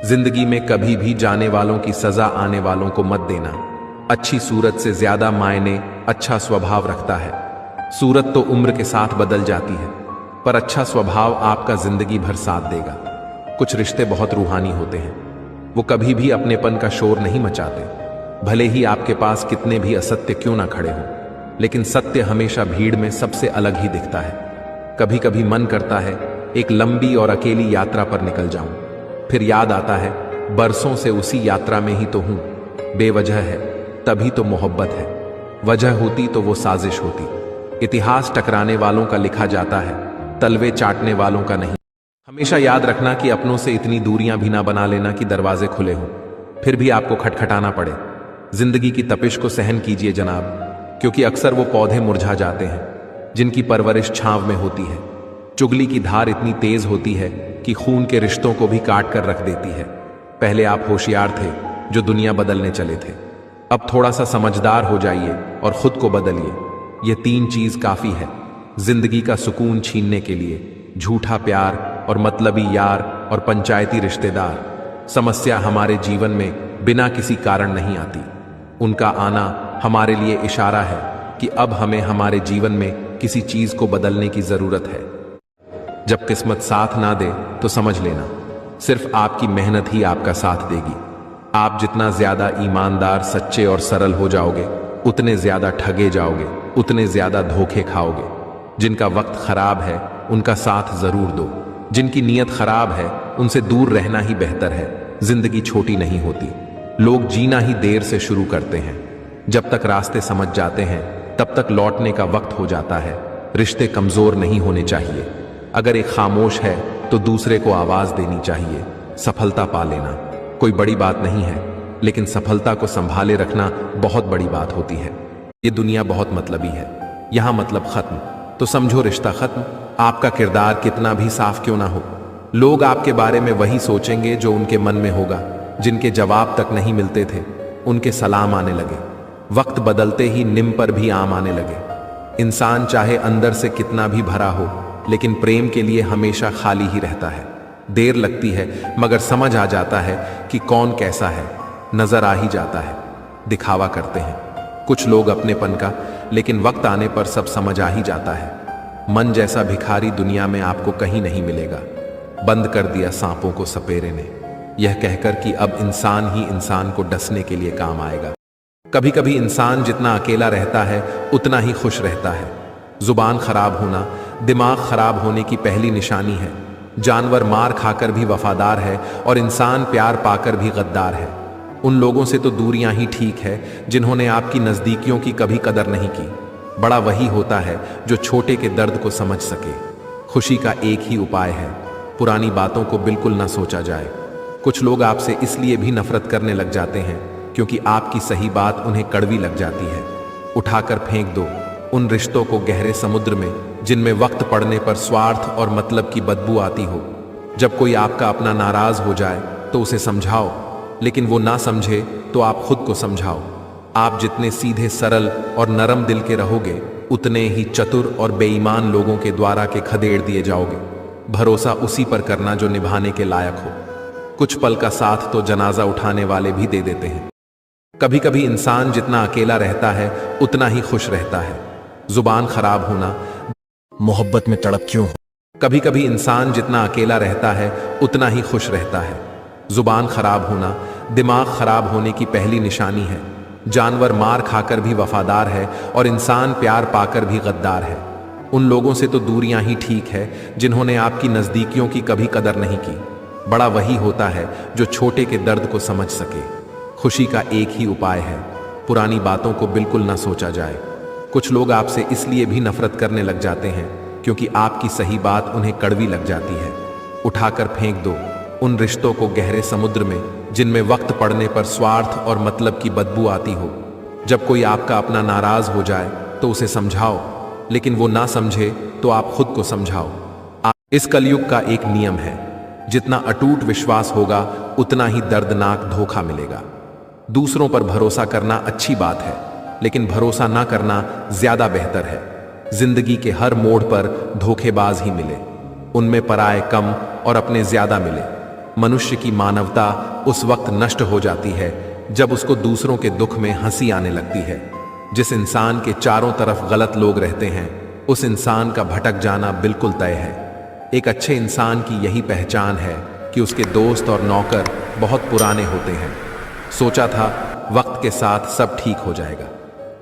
जिंदगी में कभी भी जाने वालों की सजा आने वालों को मत देना। अच्छी सूरत से ज्यादा मायने अच्छा स्वभाव रखता है। सूरत तो उम्र के साथ बदल जाती है, पर अच्छा स्वभाव आपका जिंदगी भर साथ देगा। कुछ रिश्ते बहुत रूहानी होते हैं, वो कभी भी अपनेपन का शोर नहीं मचाते। भले ही आपके पास कितने भी असत्य क्यों ना खड़े हों, लेकिन सत्य हमेशा भीड़ में सबसे अलग ही दिखता है। कभी कभी मन करता है एक लंबी और अकेली यात्रा पर निकल जाऊं, फिर याद आता है बरसों से उसी यात्रा में ही तो हूं। बेवजह है तभी तो मोहब्बत है, वजह होती तो वो साजिश होती। इतिहास टकराने वालों का लिखा जाता है, तलवे चाटने वालों का नहीं। हमेशा याद रखना कि अपनों से इतनी दूरियां भी ना बना लेना कि दरवाजे खुले हों, फिर भी आपको खटखटाना पड़े। जिंदगी की तपिश को सहन कीजिए जनाब, क्योंकि अक्सर वो पौधे मुरझा जाते हैं जिनकी परवरिश छांव में होती है। चुगली की धार इतनी तेज होती है कि खून के रिश्तों को भी काट कर रख देती है। पहले आप होशियार थे जो दुनिया बदलने चले थे, अब थोड़ा सा समझदार हो जाइए और खुद को बदलिए। ये 3 चीज काफी है जिंदगी का सुकून छीनने के लिए: झूठा प्यार और मतलबी यार और पंचायती रिश्तेदार। समस्या हमारे जीवन में बिना किसी कारण नहीं आती, उनका आना हमारे लिए इशारा है कि अब हमें हमारे जीवन में किसी चीज को बदलने की जरूरत है। जब किस्मत साथ ना दे तो समझ लेना सिर्फ आपकी मेहनत ही आपका साथ देगी। आप जितना ज्यादा ईमानदार, सच्चे और सरल हो जाओगे, उतने ज्यादा ठगे जाओगे, उतने ज्यादा धोखे खाओगे। जिनका वक्त खराब है उनका साथ जरूर दो, जिनकी नीयत खराब है उनसे दूर रहना ही बेहतर है। जिंदगी छोटी नहीं होती, लोग जीना ही देर से शुरू करते हैं। जब तक रास्ते समझ जाते हैं तब तक लौटने का वक्त हो जाता है। रिश्ते कमजोर नहीं होने चाहिए, अगर एक खामोश है तो दूसरे को आवाज देनी चाहिए। सफलता पा लेना कोई बड़ी बात नहीं है, लेकिन सफलता को संभाले रखना बहुत बड़ी बात होती है। ये दुनिया बहुत मतलबी है, यहां मतलब खत्म तो समझो रिश्ता खत्म। आपका किरदार कितना भी साफ क्यों ना हो, लोग आपके बारे में वही सोचेंगे जो उनके मन में होगा। जिनके जवाब तक नहीं मिलते थे उनके सलाम आने लगे। वक्त बदलते ही निम पर भी आम आने लगे। इंसान चाहे अंदर से कितना भी भरा हो, लेकिन प्रेम के लिए हमेशा खाली ही रहता है। देर लगती है मगर समझ आ जाता है कि कौन कैसा है, नजर आ ही जाता है। दिखावा करते हैं कुछ लोग अपनेपन का, लेकिन वक्त आने पर सब समझ आ ही जाता है। मन जैसा भिखारी दुनिया में आपको कहीं नहीं मिलेगा। बंद कर दिया सांपों को सपेरे ने, यह कहकर कि अब इंसान ही इंसान को डसने के लिए काम आएगा। कभी कभी इंसान जितना अकेला रहता है उतना ही खुश रहता है। जुबान खराब होना दिमाग खराब होने की पहली निशानी है। जानवर मार खाकर भी वफादार है और इंसान प्यार पाकर भी गद्दार है। उन लोगों से तो दूरियां ही ठीक है जिन्होंने आपकी नजदीकियों की कभी कदर नहीं की। बड़ा वही होता है जो छोटे के दर्द को समझ सके। खुशी का एक ही उपाय है, पुरानी बातों को बिल्कुल ना सोचा जाए। कुछ लोग आपसे इसलिए भी नफरत करने लग जाते हैं क्योंकि आपकी सही बात उन्हें कड़वी लग जाती है। उठाकर फेंक दो उन रिश्तों को गहरे समुद्र में जिनमें वक्त पड़ने पर स्वार्थ और मतलब की बदबू आती हो। जब कोई आपका अपना नाराज हो जाए तो उसे समझाओ, लेकिन वो ना समझे तो आप खुद को समझाओ। आप जितने सीधे, सरल और नरम दिल के रहोगे, उतने ही चतुर और बेईमान लोगों के द्वारा के खदेड़ दिए जाओगे। भरोसा उसी पर करना जो निभाने के लायक हो। कुछ पल का साथ तो जनाजा उठाने वाले भी दे देते हैं। कभी कभी इंसान जितना अकेला रहता है उतना ही खुश रहता है। जुबान खराब होना मोहब्बत में तड़प क्यों हो? कभी कभी इंसान जितना अकेला रहता है उतना ही खुश रहता है। जुबान खराब होना दिमाग खराब होने की पहली निशानी है। जानवर मार खाकर भी वफादार है और इंसान प्यार पाकर भी गद्दार है। उन लोगों से तो दूरियां ही ठीक है जिन्होंने आपकी नजदीकियों की कभी कदर नहीं की। बड़ा वही होता है जो छोटे के दर्द को समझ सके। खुशी का एक ही उपाय है, पुरानी बातों को बिल्कुल ना सोचा जाए। कुछ लोग आपसे इसलिए भी नफरत करने लग जाते हैं क्योंकि आपकी सही बात उन्हें कड़वी लग जाती है। उठाकर फेंक दो उन रिश्तों को गहरे समुद्र में जिनमें वक्त पड़ने पर स्वार्थ और मतलब की बदबू आती हो। जब कोई आपका अपना नाराज हो जाए तो उसे समझाओ, लेकिन वो ना समझे तो आप खुद को समझाओ। इस कलयुग का एक नियम है, जितना अटूट विश्वास होगा उतना ही दर्दनाक धोखा मिलेगा। दूसरों पर भरोसा करना अच्छी बात है, लेकिन भरोसा ना करना ज्यादा बेहतर है। जिंदगी के हर मोड़ पर धोखेबाज ही मिले, उनमें पराए कम और अपने ज्यादा मिले। मनुष्य की मानवता उस वक्त नष्ट हो जाती है जब उसको दूसरों के दुख में हंसी आने लगती है। जिस इंसान के चारों तरफ गलत लोग रहते हैं उस इंसान का भटक जाना बिल्कुल तय है। एक अच्छे इंसान की यही पहचान है कि उसके दोस्त और नौकर बहुत पुराने होते हैं। सोचा था वक्त के साथ सब ठीक हो जाएगा,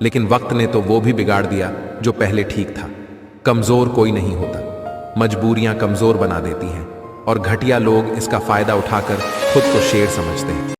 लेकिन वक्त ने तो वो भी बिगाड़ दिया जो पहले ठीक था। कमजोर कोई नहीं होता, मजबूरियां कमजोर बना देती हैं और घटिया लोग इसका फायदा उठाकर खुद को शेर समझते हैं।